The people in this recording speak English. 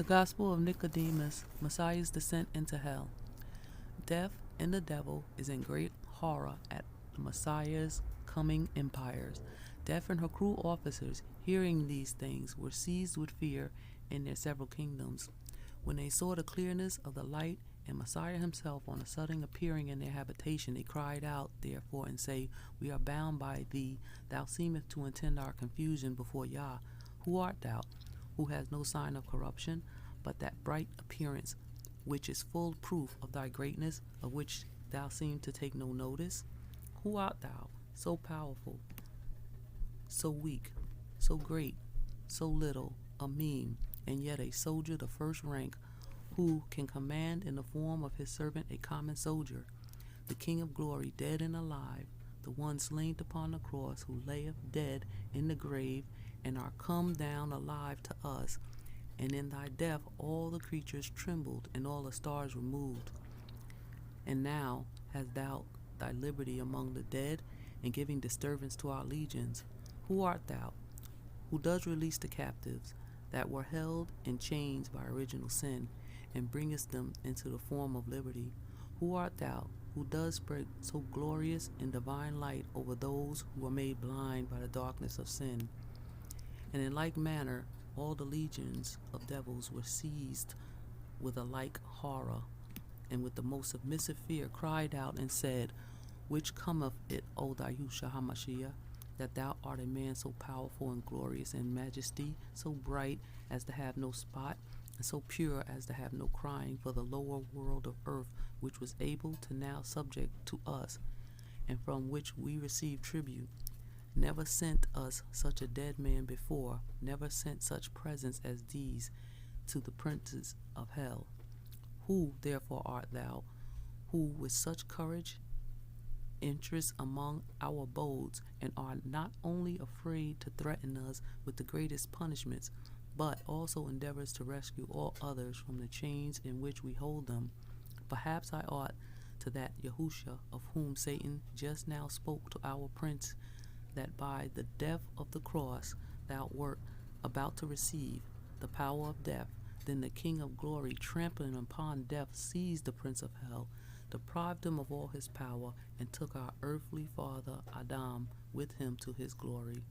The Gospel of Nicodemus, Messiah's descent into hell. Death and the devil is in great horror at the Messiah's coming empires. Death and her cruel officers, hearing these things, were seized with fear in their several kingdoms. When they saw the clearness of the light and Messiah himself on a sudden appearing in their habitation, they cried out, therefore, and say, We are bound by thee. Thou seemest to intend our confusion before Yah. Who art thou, who has no sign of corruption, but that bright appearance, which is full proof of thy greatness, of which thou seem to take no notice? Who art thou, so powerful, so weak, so great, so little, a meme, and yet a soldier the first rank, who can command in the form of his servant a common soldier, the King of glory, dead and alive, the one slain upon the cross, who layeth dead in the grave, and are come down alive to us. And in thy death all the creatures trembled, and all the stars were moved. And now hast thou thy liberty among the dead, and giving disturbance to our legions. Who art thou, who does release the captives that were held in chains by original sin, and bringest them into the form of liberty? Who art thou, who does spread so glorious and divine light over those who are made blind by the darkness of sin? And in like manner all the legions of devils were seized with a like horror, and with the most submissive fear cried out and said, Which cometh it, O thou Yahushua HaMashiach, that thou art a man so powerful and glorious in majesty, so bright as to have no spot, and so pure as to have no crying, for the lower world of earth, which was able to now subject to us, and from which we receive tribute, never sent us such a dead man before, never sent such presents as these to the princes of hell. Who therefore art thou, who with such courage enterest among our abodes, and are not only afraid to threaten us with the greatest punishments, but also endeavors to rescue all others from the chains in which we hold them? Perhaps I ought to that Yahushua, of whom Satan just now spoke to our prince, that by the death of the cross thou wert about to receive the power of death. Then the King of glory, trampling upon death, seized the prince of hell, deprived him of all his power, and took our earthly father Adam with him to his glory.